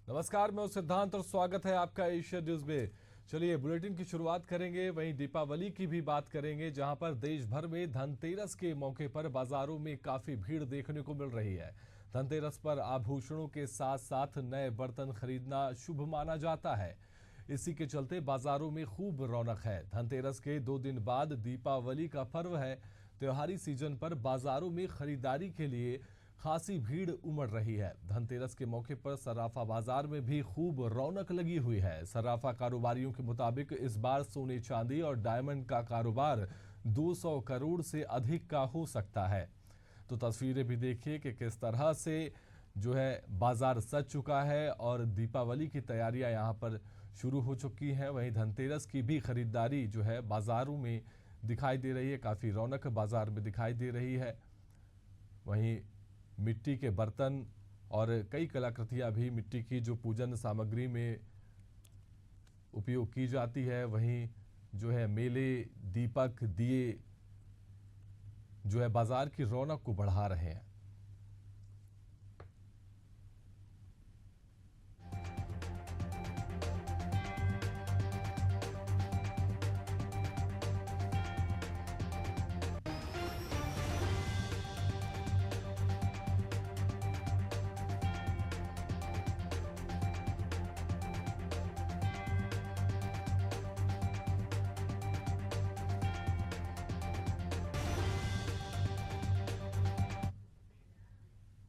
नमस्कार, मैं हूं सिद्धांत और स्वागत है आपका एशिया न्यूज में। चलिए बुलेटिन की शुरुआत करेंगे, वहीं दीपावली की भी बात करेंगे, जहां पर देश भर में धनतेरस के मौके पर बाजारों में काफी भीड़ देखने को मिल रही है। धनतेरस पर आभूषणों के साथ साथ नए बर्तन खरीदना शुभ माना जाता है। इसी के चलते बाजारों में खूब रौनक है। धनतेरस के 2 दिन बाद दीपावली का पर्व है। त्योहारी सीजन पर बाजारों में खरीदारी के लिए खासी भीड़ उमड़ रही है। धनतेरस के मौके पर सराफा बाजार में भी खूब रौनक लगी हुई है। सराफा कारोबारियों के मुताबिक इस बार सोने चांदी और डायमंड का कारोबार 200 करोड़ से अधिक का हो सकता है। तो तस्वीरें भी देखिए कि किस तरह से जो है बाजार सज चुका है और दीपावली की तैयारियां यहां पर शुरू हो चुकी हैं। वहीं धनतेरस की भी खरीदारी जो है बाजारों में दिखाई दे रही है। काफी रौनक बाजार में दिखाई दे रही है। वहीं मिट्टी के बर्तन और कई कलाकृतियां भी मिट्टी की जो पूजन सामग्री में उपयोग की जाती है, वहीं जो है मेले, दीपक, दिए जो है बाजार की रौनक को बढ़ा रहे हैं।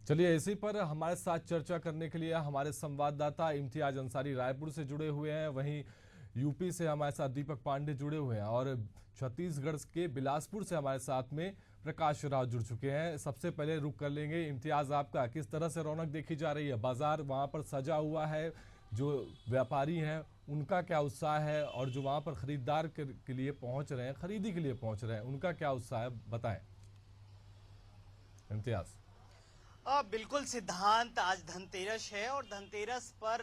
चलिए इसी पर हमारे साथ चर्चा करने के लिए हमारे संवाददाता इम्तियाज अंसारी रायपुर से जुड़े हुए हैं। वहीं यूपी से हमारे साथ दीपक पांडे जुड़े हुए हैं और छत्तीसगढ़ के बिलासपुर से हमारे साथ में प्रकाश राव जुड़ चुके हैं। सबसे पहले रुक कर लेंगे इम्तियाज, आपका किस तरह से रौनक देखी जा रही है? बाजार वहां पर सजा हुआ है, जो व्यापारी हैं उनका क्या उत्साह है, और जो वहां पर खरीदार के लिए पहुंच रहे हैं, खरीदी के लिए पहुंच रहे हैं, उनका क्या उत्साह है, बताएं इम्तियाज। बिल्कुल सिद्धांत, आज धनतेरस है और धनतेरस पर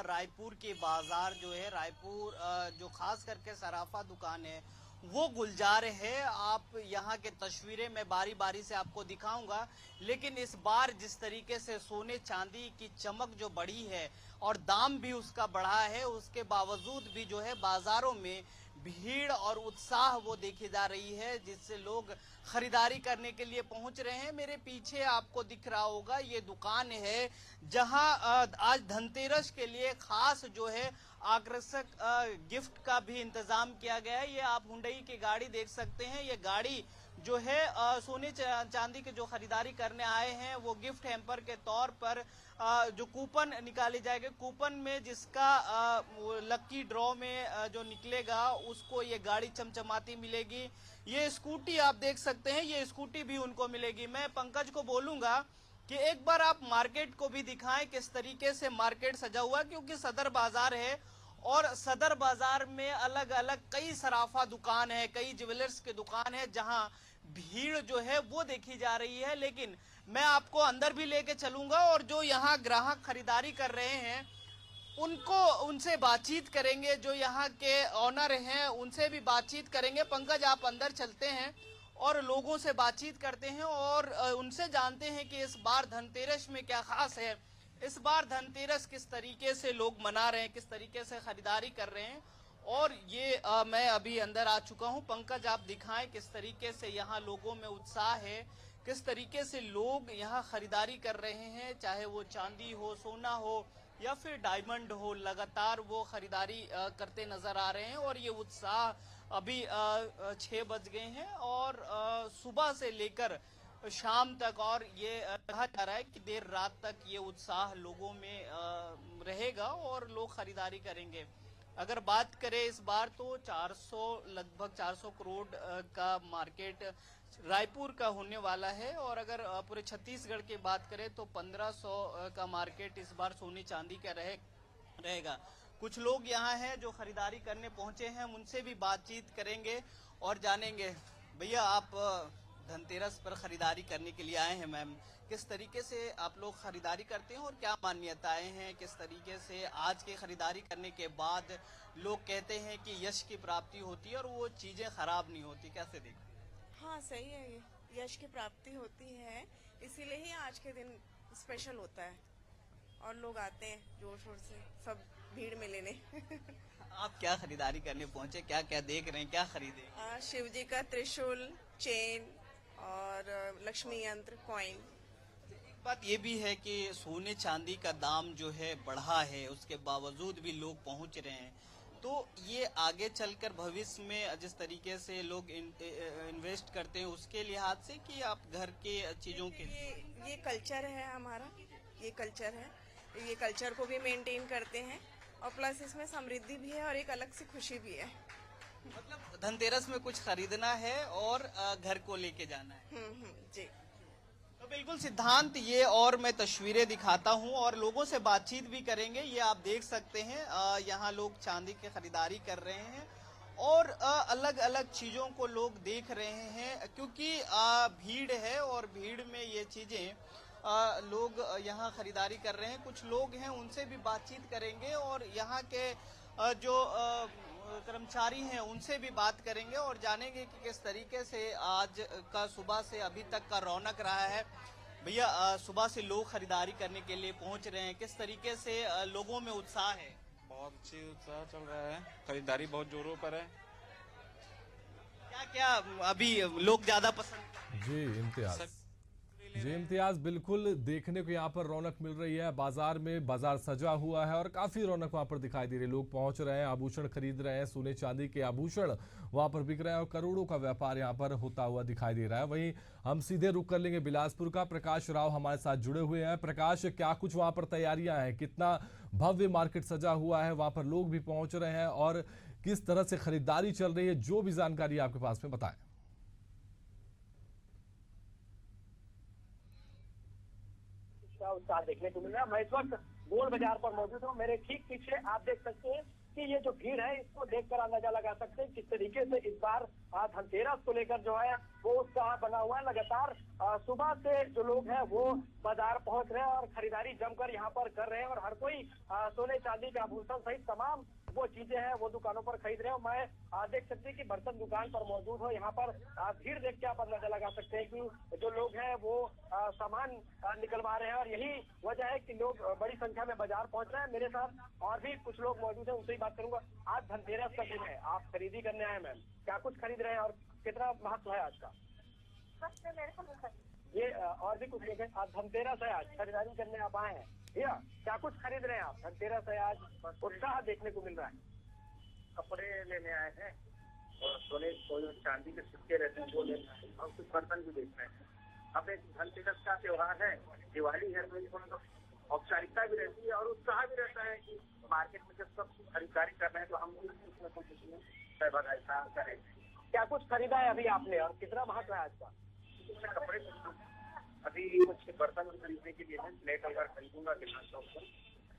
रायपुर के बाजार जो है, रायपुर जो खास करके सराफा दुकान है वो गुलजार है। आप यहाँ के तस्वीरें मैं बारी बारी से आपको दिखाऊंगा, लेकिन इस बार जिस तरीके से सोने चांदी की चमक जो बढ़ी है और दाम भी उसका बढ़ा है, उसके बावजूद भी जो है बाजारों में भीड़ और उत्साह वो देखी जा रही है, जिससे लोग खरीदारी करने के लिए पहुंच रहे हैं। मेरे पीछे आपको दिख रहा होगा ये दुकान है जहां आज धनतेरस के लिए खास जो है आकर्षक गिफ्ट का भी इंतजाम किया गया है। ये आप हुंडई की गाड़ी देख सकते हैं। ये गाड़ी जो है सोने चांदी की जो खरीदारी करने आए हैं वो गिफ्ट हैम्पर के तौर पर जो कूपन निकाले जाएंगे, कूपन में जिसका लकी ड्रॉ में जो निकलेगा उसको ये गाड़ी चमचमाती मिलेगी। ये स्कूटी आप देख सकते हैं, ये स्कूटी भी उनको मिलेगी। मैं पंकज को बोलूंगा कि एक बार आप मार्केट को भी दिखाएं, किस तरीके से मार्केट सजा हुआ, क्योंकि सदर बाजार है और सदर बाजार में अलग अलग कई सराफा दुकान है, कई ज्वेलर्स के दुकान है, जहां भीड़ जो है वो देखी जा रही है। लेकिन मैं आपको अंदर भी लेके चलूंगा और जो यहाँ ग्राहक खरीदारी कर रहे हैं उनको उनसे बातचीत करेंगे, जो यहाँ के ऑनर हैं उनसे भी बातचीत करेंगे। पंकज, आप अंदर चलते हैं और लोगों से बातचीत करते हैं और उनसे जानते हैं कि इस बार धनतेरस में क्या खास है, इस बार धनतेरस किस तरीके से लोग मना रहे हैं, किस तरीके से खरीदारी कर रहे हैं। और ये मैं अभी अंदर आ चुका हूं। पंकज, आप दिखाएं किस तरीके से यहाँ लोगों में उत्साह है, किस तरीके से लोग यहाँ खरीदारी कर रहे हैं, चाहे वो चांदी हो, सोना हो या फिर डायमंड हो, लगातार वो खरीदारी करते नजर आ रहे हैं। और ये उत्साह अभी 6 बज गए हैं और सुबह से लेकर शाम तक, और ये कहा जा रहा है कि देर रात तक ये उत्साह लोगों में रहेगा और लोग खरीदारी करेंगे। अगर बात करें इस बार तो 400 लगभग 400 करोड़ का मार्केट रायपुर का होने वाला है, और अगर पूरे छत्तीसगढ़ की बात करें तो 1500 का मार्केट इस बार सोने चांदी का रहेगा। कुछ लोग यहाँ हैं जो खरीदारी करने पहुंचे हैं, उनसे भी बातचीत करेंगे और जानेंगे। भैया, आप धनतेरस पर खरीदारी करने के लिए आए हैं, मैम, किस तरीके से आप लोग खरीदारी करते हैं और क्या मान्यताएं हैं, किस तरीके से आज की खरीदारी करने के बाद लोग कहते हैं कि यश की प्राप्ति होती है और वो चीजें खराब नहीं होती, कैसे देखते? हाँ, सही है। ये यश की प्राप्ति होती है, इसीलिए ही आज के दिन स्पेशल होता है। और लोग आते हैं जोर शोर से, सब भीड़ में लेने। आप क्या खरीदारी करने पहुंचे, क्या क्या देख रहे हैं, क्या खरीदे? शिव जी का त्रिशूल, चेन और लक्ष्मी यंत्र, कॉइन। बात ये भी है कि सोने चांदी का दाम जो है बढ़ा है, उसके बावजूद भी लोग पहुंच रहे हैं। तो ये आगे चलकर भविष्य में जिस तरीके से लोग इन्वेस्ट करते हैं उसके लिहाज से, कि आप घर के चीजों के ये कल्चर है हमारा, ये कल्चर है, ये कल्चर को भी मेंटेन करते हैं और प्लस इसमें समृद्धि भी है और एक अलग सी खुशी भी है। मतलब धनतेरस में कुछ खरीदना है और घर को लेके जाना है। जी। तो बिल्कुल सिद्धांत, ये और मैं तस्वीरें दिखाता हूं और लोगों से बातचीत भी करेंगे। ये आप देख सकते हैं, यहाँ लोग चांदी की खरीदारी कर रहे हैं और अलग अलग चीजों को लोग देख रहे हैं, क्योंकि भीड़ है और भीड़ में ये चीजें लोग यहाँ खरीदारी कर रहे हैं। कुछ लोग हैं, उनसे भी बातचीत करेंगे और यहाँ के जो कर्मचारी हैं उनसे भी बात करेंगे और जानेंगे कि किस तरीके से आज का सुबह से अभी तक का रौनक रहा है। भैया, सुबह से लोग खरीदारी करने के लिए पहुंच रहे हैं, किस तरीके से लोगों में उत्साह है? बहुत अच्छी उत्साह चल रहा है, खरीदारी बहुत जोरों पर है। क्या क्या अभी लोग ज्यादा पसंद? जी इम्तियाज, बिल्कुल देखने को यहाँ पर रौनक मिल रही है। बाजार में बाजार सजा हुआ है और काफी रौनक वहाँ पर दिखाई दे रही है। लोग पहुंच रहे हैं, आभूषण खरीद रहे हैं, सोने चांदी के आभूषण वहाँ पर बिक रहे हैं और करोड़ों का व्यापार यहाँ पर होता हुआ दिखाई दे रहा है। वहीं हम सीधे रुक कर लेंगे बिलासपुर का। प्रकाश राव हमारे साथ जुड़े हुए हैं। प्रकाश, क्या कुछ वहाँ पर तैयारियां हैं, कितना भव्य मार्केट सजा हुआ है, वहाँ पर लोग भी पहुंच रहे हैं और किस तरह से खरीदारी चल रही है, जो भी जानकारी आपके पास में बताएं। उत्साह देखने को मिल रहा है। मैं इस वक्त गोल बाजार पर मौजूद हूँ। मेरे ठीक पीछे आप देख सकते हैं कि ये जो भीड़ है, इसको देखकर अंदाजा लगा सकते हैं किस तरीके से इस बार धनतेरस को लेकर जो है वो उत्साह बना हुआ है। लगातार सुबह से जो लोग हैं वो बाजार पहुंच रहे हैं और खरीदारी जमकर यहाँ पर कर रहे हैं और हर कोई सोने चांदी के आभूषण सहित तमाम वो चीजें हैं वो दुकानों पर खरीद रहे हैं। मैं देख सकते हैं कि बर्तन दुकान पर मौजूद हो। यहाँ पर भीड़ देख के आप अंदाजा लगा सकते हैं कि जो लोग हैं वो सामान निकलवा रहे हैं और यही वजह है कि लोग बड़ी संख्या में बाजार पहुंच रहे हैं। मेरे साथ और भी कुछ लोग मौजूद हैं, उनसे ही बात करूंगा। आज धनतेरस का दिन है, आप खरीदी करने आए मैम, क्या कुछ खरीद रहे हैं और कितना महत्व है आज का? ये और भी कुछ लोग हैं, आज धनतेरस है, आज खरीदारी करने आप आए हैं। भैया, क्या कुछ खरीद रहे हैं आप? धनतेरस है आज, उत्साह देखने को मिल रहा है। कपड़े लेने आए हैं और सोने चांदी के सिक्के रहते हैं वो लेने आए हैं और कुछ बर्तन भी देख रहे हैं। अब एक धनतेरस का त्योहार है, दिवाली है, तो थोड़ा औपचारिकता भी रहती है और उत्साह भी रहता है कि मार्केट में जब सब खरीदारी कर रहे हैं तो हम भी करें। क्या कुछ खरीदा है अभी आपने और कितना महत्व है आज का? कपड़े अभी कुछ बर्तन खरीदने के लिए है, प्लेट वगैरह खरीदूंगा गिलास चौक पर,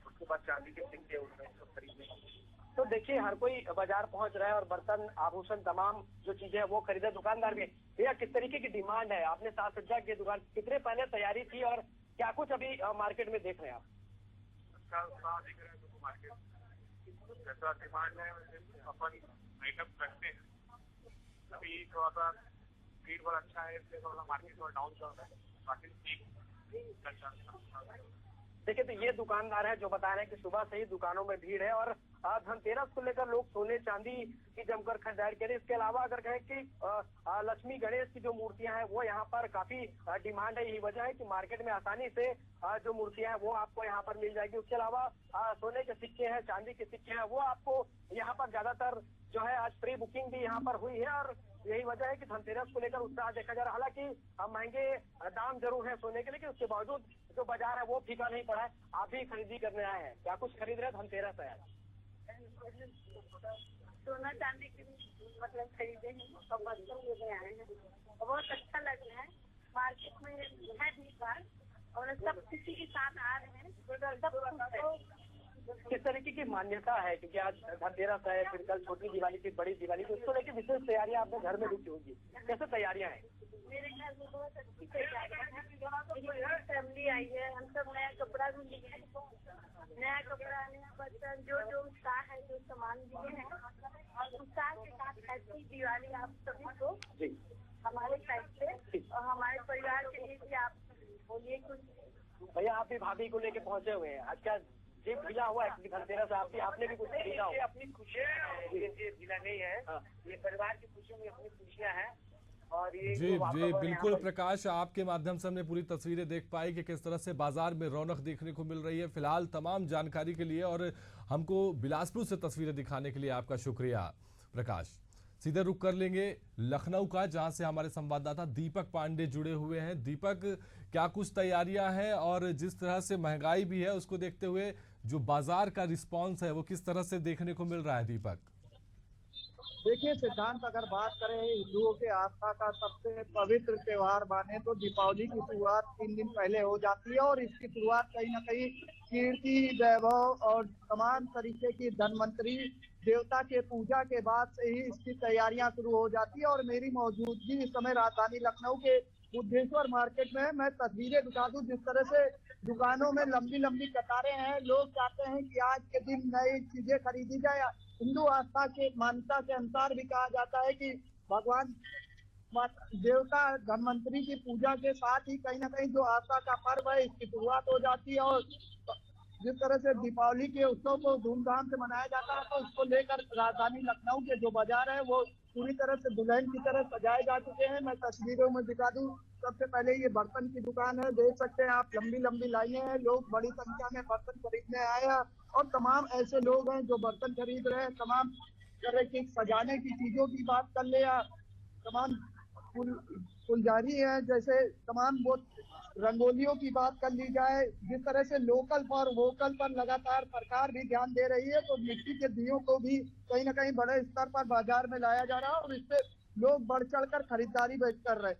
उसके बाद चांदी के सिक्के खरीदने। तो देखिए, हर कोई बाजार पहुंच रहा है और बर्तन, आभूषण, तमाम जो चीजें हैं वो खरीदे। दुकानदार भी। भैया, किस तरीके की डिमांड है? आपने साज सज्जा की दुकान कितने पहले तैयारी थी और क्या कुछ अभी मार्केट में देख रहे हैं आप? अच्छा उत्साह दिख रहा है तो मार्केट जैसा डिमांड है अपन आइटम करते हैं। अभी थोड़ा सा भीड़ बहुत अच्छा है, इसलिए थोड़ा मार्केट थोड़ा डाउन चल रहा है। देखिए, तो ये दुकानदार है जो बता रहे हैं कि सुबह से ही दुकानों में भीड़ है और धनतेरस को लेकर लोग सोने चांदी की जमकर खरीदारी करें। इसके अलावा अगर कहें कि लक्ष्मी गणेश की जो मूर्तियां हैं वो यहाँ पर काफी डिमांड है। यही वजह है कि मार्केट में आसानी से जो मूर्तियां हैं वो आपको यहाँ पर मिल जाएगी। उसके अलावा सोने के सिक्के हैं, चांदी के सिक्के हैं, वो आपको यहाँ पर ज्यादातर जो है आज प्री बुकिंग भी यहाँ पर हुई है और यही वजह है कि धनतेरस को लेकर उत्साह देखा जा रहा है। हालांकि महंगे दाम जरूर है सोने के, लेकिन उसके बावजूद जो बाजार है वो फीका नहीं पड़ा है। आप भी खरीदी करने आए हैं, क्या कुछ खरीद रहे हैं? धनतेरस है, सोना चांदी की मतलब खरीदे हैं और बर्तन लेने आए हैं और बहुत अच्छा लग रहा है। मार्केट में है भी बार और सब किसी के साथ आ रहे हैं, सब किस तरीके की मान्यता है? क्योंकि आज धनतेरस है, फिर कल छोटी दिवाली, फिर बड़ी दिवाली, तो इसको लेकर विशेष तैयारियां आपने घर में रुकी होगी, कैसे तैयारियां हैं? मेरे घर में बहुत अच्छी तैयारियां हैं। फैमिली आई है, हम सब नया कपड़ा भी लिए हैं, नया कपड़ा, नया बर्तन, जो उत्साह है, जो सामान लिए हैं और उत्साह के साथ हैप्पी दिवाली आप सभी को हमारे साइड से और हमारे परिवार के लिए भी आप बोलिए कुछ। भैया आप भी भाभी को लेके पहुंचे हुए हैं, आज क्या जी मिला हुआ है धनतेरस? आपने भी कुछ खरीदा हो? अपनी खुशियाँ ये जिला नहीं है, ये परिवार की खुशियों में अपनी खुशियाँ हैं। और ये जी जी बिल्कुल प्रकाश, आपके माध्यम से हमने पूरी तस्वीरें देख पाई कि किस तरह से बाजार में रौनक देखने को मिल रही है। फिलहाल तमाम जानकारी के लिए और हमको बिलासपुर से तस्वीरें दिखाने के लिए आपका शुक्रिया प्रकाश। सीधे रुक कर लेंगे लखनऊ का, जहां से हमारे संवाददाता दीपक पांडे जुड़े हुए हैं। दीपक, क्या कुछ तैयारियां हैं और जिस तरह से महंगाई भी है उसको देखते हुए जो बाजार का रिस्पांस है वो किस तरह से देखने को मिल रहा है? दीपक देखिए सिद्धांत, अगर बात करें हिंदुओं के आस्था का सबसे पवित्र त्योहार माने तो दीपावली की शुरुआत 3 दिन पहले हो जाती है और इसकी शुरुआत कहीं ना कहीं कीर्ति, वैभव और तमाम तरीके की धनवंतरी देवता के पूजा के बाद से ही इसकी तैयारियां शुरू हो जाती है। और मेरी मौजूदगी इस समय राजधानी लखनऊ के बुद्धेश्वर मार्केट में है। मैं तस्वीरें दिखा दूं, जिस तरह से दुकानों में लंबी लंबी कतारें हैं। लोग चाहते हैं कि आज के दिन नई चीजें खरीदी जाए। हिंदू आस्था के मान्यता के अनुसार भी कहा जाता है कि भगवान देवता धनवंतरी की पूजा के साथ ही कहीं ना कहीं जो आस्था का पर्व है इसकी शुरुआत हो जाती है। और जिस तरह से दीपावली के उत्सव को धूमधाम से मनाया जाता है, तो इसको लेकर राजधानी लखनऊ के जो बाजार है वो पूरी तरह से दुल्हन की तरह सजाए जा चुके हैं। मैं तस्वीरों में दिखा दूं, सबसे पहले ये बर्तन की दुकान है, देख सकते हैं आप, लंबी लंबी लाइनें हैं, लोग बड़ी संख्या में बर्तन खरीदने आए हैं। और तमाम ऐसे लोग हैं जो बर्तन खरीद रहे हैं। तमाम तरह की सजाने की चीजों की बात कर ले या तमाम फुलझारी है, जैसे तमाम वो रंगोलियों की बात कर ली जाए। जिस तरह से लोकल फॉर वोकल पर लगातार सरकार भी ध्यान दे रही है, तो मिट्टी के दियों को भी कहीं ना कहीं बड़े स्तर पर बाजार में लाया जा रहा है और इससे लोग बढ़ चढ़ कर खरीदारी कर रहे हैं।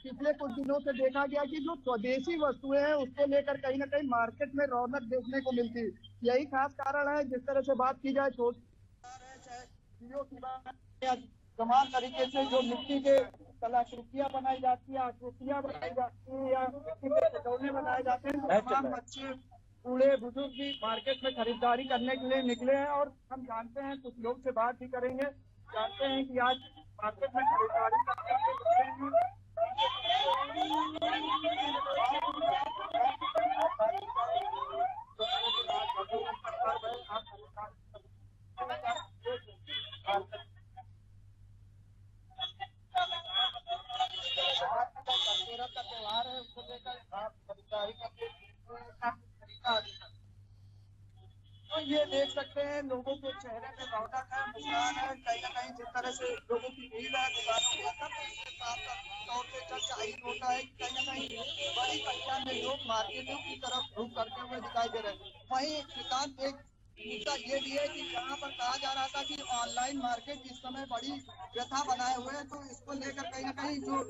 पिछले कुछ दिनों से देखा गया कि जो स्वदेशी वस्तुएं हैं उसको लेकर कहीं ना कहीं मार्केट में रौनक देखने को मिलती है। यही खास कारण है। जिस तरह से बात की जाए तमाम तरीके से जो मिट्टी के कलाकृतियां बनाई जाती है, आकृतियां बनाई जाती है या मिट्टी के खिलौने बनाए जाते हैं, तमाम बच्चे बूढ़े बुजुर्ग भी मार्केट में खरीदारी करने के लिए निकले हैं। और हम जानते हैं, कुछ लोग से बात भी करेंगे, जानते हैं कि आज मार्केट में खरीदारी करने के लिए का त्योहार है, उसको लेकर आप खरीदारी करके तो ये देख सकते हैं लोगों के चेहरे पे रौनक है, मुस्कान है। कहीं ना कहीं जिस तरह से लोगों की भीड़ है दुकानों के अंदर, तो इसके साथ तौर पे चर्चा जाहिर होता है कि कहीं ना कहीं बड़ी संख्या में लोग मार्केटों की तरफ रुख करते हुए दिखाई दे रहे हैं। वहीं श्रीकांत, एक मुद्दा ये भी है कि जहाँ पर कहा जा रहा था कि ऑनलाइन मार्केट इस समय बड़ी व्यथा बनाए हुए हैं, तो इसको लेकर कहीं ना कहीं जो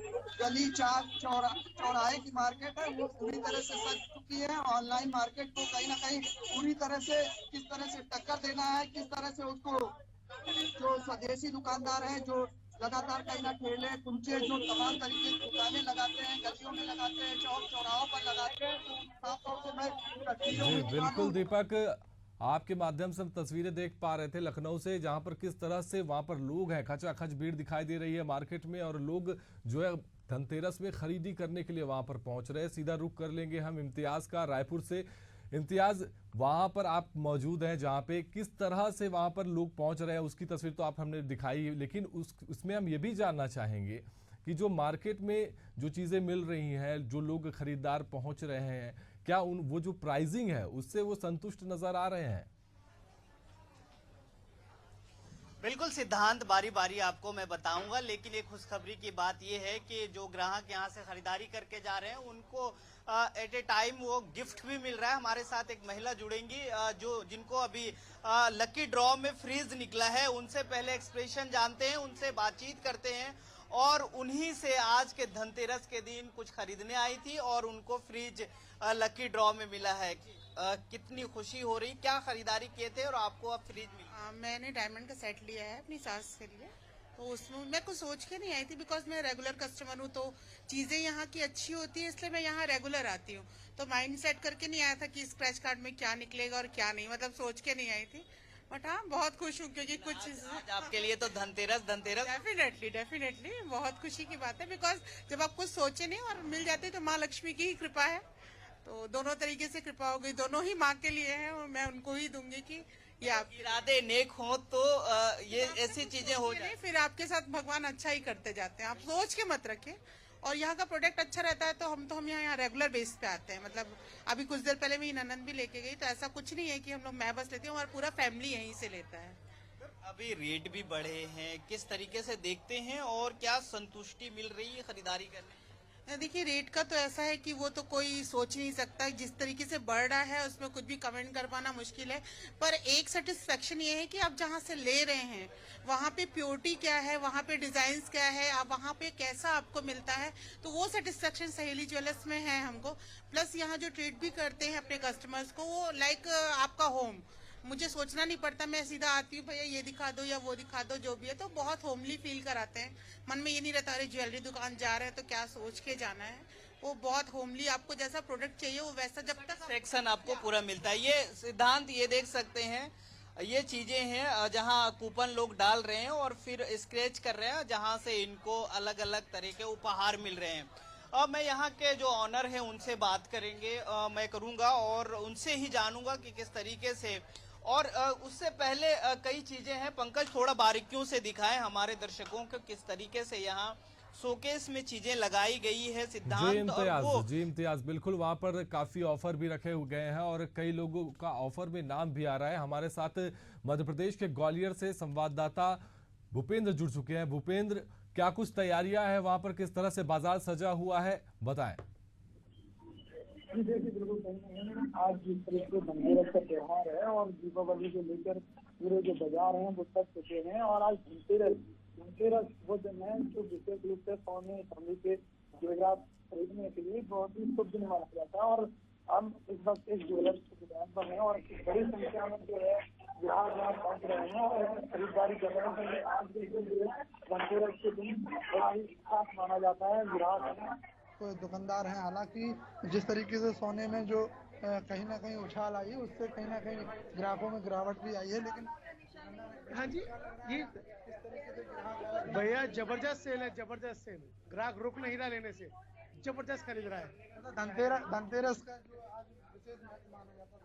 गली चौराहे की मार्केट है वो पूरी तरह से सज चुकी है। ऑनलाइन मार्केट को कहीं ना कहीं पूरी तरह से किस तरह से टक्कर देना है, किस तरह से उसको जो स्वदेशी दुकानदार है जो लगातार कहीं ना ठेले कुंचे जो तमाम तरीके की दुकानें लगाते हैं, गलियों में लगाते हैं, चौक चौराहों पर लगाते हैं, तो साफ तौर से मैं बिल्कुल दीपक, आपके माध्यम से हम तस्वीरें देख पा रहे थे लखनऊ से, जहां पर किस तरह से वहां पर लोग हैं, खचाखच भीड़ दिखाई दे रही है मार्केट में और लोग जो है धनतेरस में खरीदी करने के लिए वहां पर पहुंच रहे हैं। सीधा रुख कर लेंगे हम इम्तियाज का रायपुर से। इम्तियाज, वहां पर आप मौजूद हैं जहां पे किस तरह से वहां पर लोग पहुंच रहे हैं उसकी तस्वीर तो आप हमने दिखाई, लेकिन उसमें हम ये भी जानना चाहेंगे कि जो मार्केट में जो चीजें मिल रही हैं, जो लोग खरीदार पहुंच रहे हैं, क्या वो जो प्राइसिंग है उससे वो संतुष्ट नजर आ रहे हैं? बिल्कुल सिद्धांत, बारी बारी आपको मैं बताऊंगा, लेकिन एक खुशखबरी की बात यह है कि जो ग्राहक यहां से खरीदारी करके जा रहे हैं उनको एट ए टाइम वो गिफ्ट भी मिल रहा है। हमारे साथ एक महिला जुड़ेंगी जो जिनको अभी लकी ड्रॉ में फ्रिज निकला है, उनसे पहले एक्सप्रेशन जानते हैं, उनसे बातचीत करते हैं और उन्हीं से आज के धनतेरस के दिन कुछ खरीदने आई थी और उनको फ्रिज लकी ड्रॉ में मिला है। कितनी खुशी हो रही, क्या खरीदारी किए थे और आपको अब फ्रिज मिला? मैंने डायमंड का सेट लिया है अपनी सास के लिए, तो उसमें मैं कुछ सोच के नहीं आई थी, बिकॉज मैं रेगुलर कस्टमर हूँ, तो चीजें यहाँ की अच्छी होती है इसलिए मैं यहाँ रेगुलर आती हूँ। तो माइंड सेट करके नहीं आया था कि स्क्रैच कार्ड में क्या निकलेगा और क्या नहीं, मतलब सोच के नहीं आई थी। बट हाँ, बहुत खुश हूँ क्योंकि कुछ आज आपके लिए तो धनतेरस डेफिनेटली बहुत खुशी की बात है, बिकॉज जब आप कुछ सोचे नहीं और मिल जाते तो माँ लक्ष्मी की ही कृपा है। तो दोनों तरीके से कृपा हो गई, दोनों ही माँ के लिए हैं और मैं उनको ही दूंगी कि ये आप इरादे नेक हो तो ये ऐसी चीजें हो जाए। फिर आपके साथ भगवान अच्छा ही करते जाते हैं, आप सोच के मत रखें। और यहाँ का प्रोडक्ट अच्छा रहता है तो हम यहाँ रेगुलर बेस पे आते हैं। मतलब अभी कुछ देर पहले मेरी ननद भी लेके गई, तो ऐसा कुछ नहीं है कि हम लोग मैं बस लेती हूँ, हमारा पूरा फैमिली यहीं से लेता है। अभी रेट भी बढ़े हैं, किस तरीके से देखते हैं और क्या संतुष्टि मिल रही है खरीदारी करने में? देखिए रेट का तो ऐसा है कि वो तो कोई सोच नहीं सकता, जिस तरीके से बढ़ रहा है उसमें कुछ भी कमेंट कर पाना मुश्किल है। पर एक सेटिस्फेक्शन ये है कि आप जहाँ से ले रहे हैं वहाँ पे प्योरिटी क्या है, वहाँ पे डिजाइन क्या है, आप वहाँ पे कैसा आपको मिलता है, तो वो सेटिस्फेक्शन सहेली ज्वेलर्स में है हमको। प्लस यहाँ जो ट्रीट भी करते हैं अपने कस्टमर्स को, वो लाइक आपका होम, मुझे सोचना नहीं पड़ता, मैं सीधा आती हूँ भैया ये दिखा दो या वो दिखा दो, जो भी है, तो बहुत होमली फील कराते हैं। मन में ये नहीं रहता अरे ज्वेलरी दुकान जा रहे हैं तो क्या सोच के जाना है, वो बहुत होमली, आपको जैसा प्रोडक्ट चाहिए वो वैसा जब तक सेक्शन आपको पूरा मिलता है। ये सिद्धांत ये देख सकते हैं, ये चीजें हैं जहां कूपन लोग डाल रहे हैं और फिर स्क्रैच कर रहे हैं, जहां से इनको अलग अलग तरह के उपहार मिल रहे हैं। अब मैं यहाँ के जो ऑनर हैं उनसे बात करेंगे, मैं करूंगा और उनसे ही जानूंगा कि किस तरीके से। और उससे पहले कई चीजें हैं, पंकज थोड़ा बारीकियों से दिखाएं हमारे दर्शकों को किस तरीके से यहाँ शोकेस में चीजें लगाई गई है। सिद्धांत जी इम्तियाज, बिल्कुल वहाँ पर काफी ऑफर भी रखे हुए गए हैं और कई लोगों का ऑफर में नाम भी आ रहा है। हमारे साथ मध्य प्रदेश के ग्वालियर से संवाददाता भूपेंद्र जुड़ चुके हैं। भूपेंद्र, क्या कुछ तैयारियां हैं वहाँ पर, किस तरह से बाजार सजा हुआ है, बताएं। देखिए बिल्कुल सही, आज जिस तरीके से धनतेरस का त्योहार है और दीपावली को लेकर पूरे जो बाजार हैं वो सज चुके हैं। और आज धनतेरस वो दिन है जो विशेष रूप से सोने चांदी के जेवरात खरीदने के लिए बहुत ही शुभ दिन माना जाता है। और हम इस वक्त एक ज्वेलर्स की दुकान पर हैं और बड़ी संख्या में जो है ग्राहक यहाँ पहुँच रहे हैं और खरीदारी कर रहे हैं। आज के दिन धनतेरस के दिन बड़ा ही खास माना जाता है। ग्राहक दुकानदार हैं, हालांकि जिस तरीके से सोने में जो कहीं ना कहीं उछाल आई उससे कहीं ना कहीं ग्राहकों में गिरावट भी आई है, लेकिन हाँ जी, ये भैया जबरदस्त सेल है, जबरदस्त सेल, ग्राहक रुक नहीं रहा लेने से, जबरदस्त खरीद रहा है। धनतेरस का जो आज विशेष माना जाता है,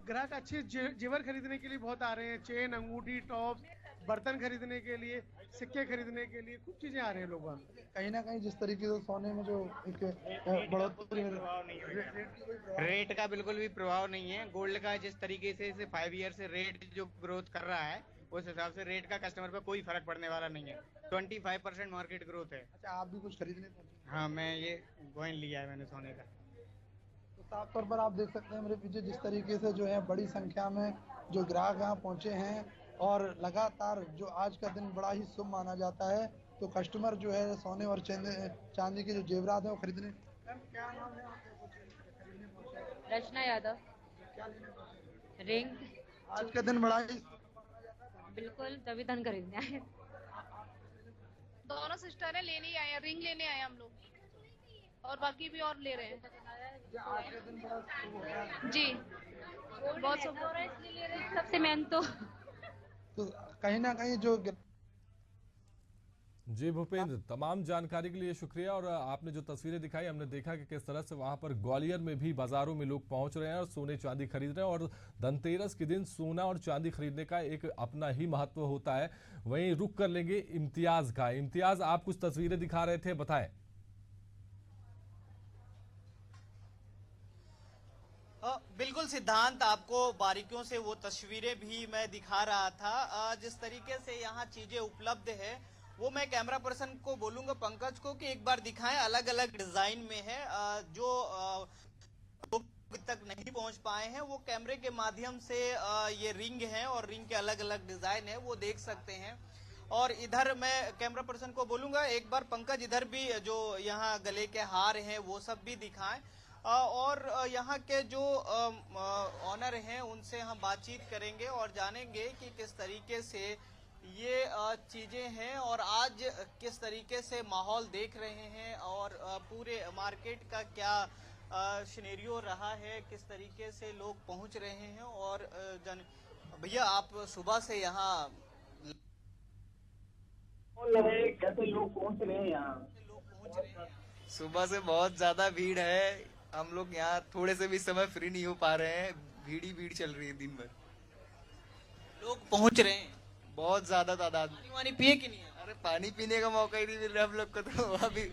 ग्राहक अच्छे जेवर खरीदने के लिए बहुत आ रहे हैं, चेन, अंगूठी, टॉप, बर्तन खरीदने के लिए, सिक्के खरीदने के लिए, कुछ चीजें आ रहे हैं लोग। कहीं ना कहीं जिस तरीके से सोने में जो एक बढ़ोतरी, रेट का बिल्कुल भी प्रभाव नहीं है। गोल्ड का जिस तरीके से 5 ईयर से रेट जो ग्रोथ कर रहा है उस हिसाब से रेट का कस्टमर पर कोई फर्क पड़ने वाला नहीं है। 25% मार्केट ग्रोथ है। अच्छा, आप भी कुछ खरीदने? हाँ, मैं ये कॉइन लिया है मैंने सोने का। तो साफ तौर पर आप देख सकते हैं मेरे पीछे जिस तरीके से जो है बड़ी संख्या में जो ग्राहक यहाँ पहुंचे हैं और लगातार जो आज का दिन बड़ा ही शुभ माना जाता है, तो कस्टमर जो है सोने और चांदी के जो जेवरात हैं वो खरीदने। क्या नाम है आपका? रचना यादव। रिंग। आज का दिन बड़ा ही बिल्कुल, तभी धन खरीदने आए। दोनों सिस्टर है, लेने ही आए, रिंग लेने आए हम लोग और बाकी भी और ले रहे हैं। आज का दिन बड़ा जी बहुत शुभ हो रहा है, इसलिए ले रहे हैं। सबसे मेन तो कहीं ना कहीं जो। जी भूपेंद्र, तमाम जानकारी के लिए शुक्रिया। और आपने जो तस्वीरें दिखाई, हमने देखा कि किस तरह से वहां पर ग्वालियर में भी बाजारों में लोग पहुंच रहे हैं और सोने चांदी खरीद रहे हैं। और धनतेरस के दिन सोना और चांदी खरीदने का एक अपना ही महत्व होता है। वहीं रुक कर लेंगे इम्तियाज का। इम्तियाज, आप कुछ तस्वीरें दिखा रहे थे, बताएं। बिल्कुल सिद्धांत, आपको बारीकियों से वो तस्वीरें भी मैं दिखा रहा था। जिस तरीके से यहाँ चीजें उपलब्ध है वो मैं कैमरा पर्सन को बोलूंगा, पंकज को, कि एक बार दिखाएं। अलग अलग डिजाइन में है, जो लोग तक नहीं पहुंच पाए हैं वो कैमरे के माध्यम से ये रिंग है और रिंग के अलग अलग डिजाइन है वो देख सकते हैं। और इधर मैं कैमरा पर्सन को बोलूंगा एक बार, पंकज, इधर भी जो यहाँ गले के हार हैं वो सब भी दिखाएं। और यहाँ के जो ऑनर हैं उनसे हम बातचीत करेंगे और जानेंगे कि किस तरीके से ये चीजें हैं और आज किस तरीके से माहौल देख रहे हैं और पूरे मार्केट का क्या सिनेरियो रहा है, किस तरीके से लोग पहुंच रहे हैं। और भैया, आप सुबह से यहाँ कैसे लोग पहुंच रहे हैं यहाँ? लोग पहुंच रहे हैं सुबह से बहुत ज्यादा भीड़ है। हम लोग यहाँ थोड़े से भी समय फ्री नहीं हो पा रहे हैं। भीड़ ही भीड़ चल रही है दिन भर। लोग पहुंच रहे हैं। बहुत ज्यादा तादाद में। पानी पिए कि नहीं? अरे पानी पीने का मौका ही नहीं मिल रहा हम लोग को तो अभी।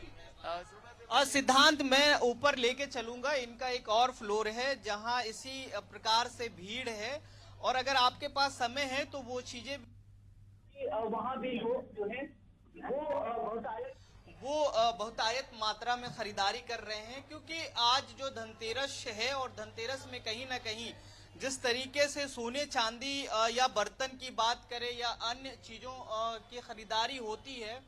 और सिद्धांत, मैं ऊपर लेके चलूंगा। इनका एक और फ्लोर है जहां इसी प्रकार से भीड़ है, और अगर आपके पास समय है तो वो चीजें वहाँ भी लोग जो है वो बहुतायत मात्रा में खरीदारी कर रहे हैं, क्योंकि आज जो धनतेरस है और धनतेरस में कहीं ना कहीं जिस तरीके से सोने चांदी या बर्तन की बात करें या अन्य चीजों की खरीदारी होती है,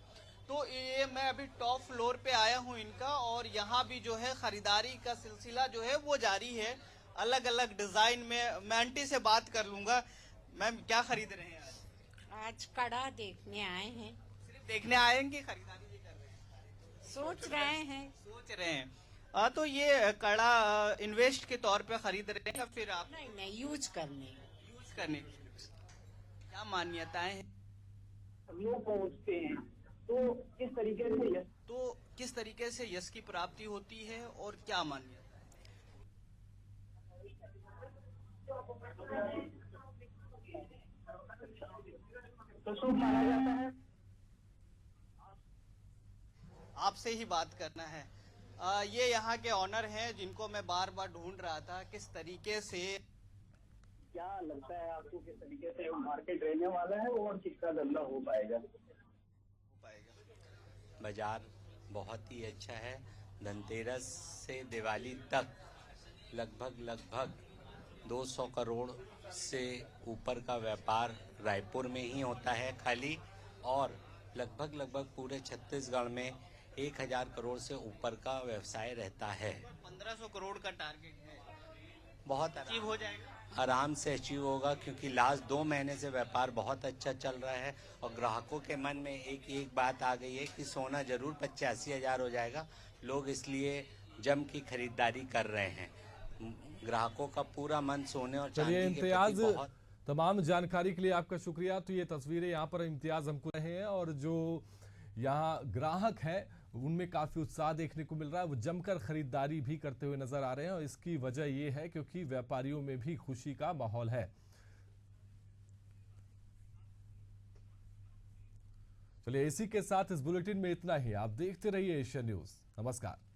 तो ये मैं अभी टॉप फ्लोर पे आया हूँ इनका, और यहाँ भी जो है खरीदारी का सिलसिला जो है वो जारी है। अलग अलग डिजाइन में मैं आंटी से बात कर लूंगा। मैम, क्या खरीद रहे हैं आज कड़ा देखने आए हैं। सिर्फ देखने आए हैं कि खरीदारी भी कर रहे हैं? सोच रहे हैं। सोच रहे हैं। तो ये कड़ा इन्वेस्ट के तौर पे खरीद रहे हैं या फिर आप? नहीं, यूज करने क्या मान्यताएं हैं? लोग पहुँचते हैं तो किस तरीके से यश की प्राप्ति होती है और क्या मान्यता? तो शुभ माना जाता है। आपसे ही बात करना है। ये यहाँ के ऑनर हैं जिनको मैं बार बार ढूंढ रहा था। किस तरीके से, क्या लगता है आपको, किस तरीके से मार्केट रहने वाला है और किसका धंधा हो पाएगा? बाजार बहुत ही अच्छा है। धनतेरस से दिवाली तक लगभग 200 करोड़ से ऊपर का व्यापार रायपुर में ही होता है खाली, और लगभग पूरे छत्तीसगढ़ में 1000 करोड़ से ऊपर का व्यवसाय रहता है। 1500 करोड़ का टारगेट है। बहुत अचीव हो जाएगा? आराम से अचीव होगा, क्योंकि लास्ट 2 महीने से व्यापार बहुत अच्छा चल रहा है और ग्राहकों के मन में एक बात आ गई है कि सोना जरूर 85,000 हो जाएगा। लोग इसलिए जम की खरीदारी कर रहे हैं। ग्राहकों का पूरा मन सोने और चांदी के इम्तियाज, प्रति बहुत। तमाम जानकारी के लिए आपका शुक्रिया। तो ये तस्वीरें यहाँ पर इम्तियाज हमको रहे हैं, और जो यहाँ ग्राहक हैं उनमें काफी उत्साह देखने को मिल रहा है। वो जमकर खरीदारी भी करते हुए नजर आ रहे हैं, और इसकी वजह ये है क्योंकि व्यापारियों में भी खुशी का माहौल है। चलिए, इसी के साथ इस बुलेटिन में इतना ही। आप देखते रहिए एशिया न्यूज। नमस्कार।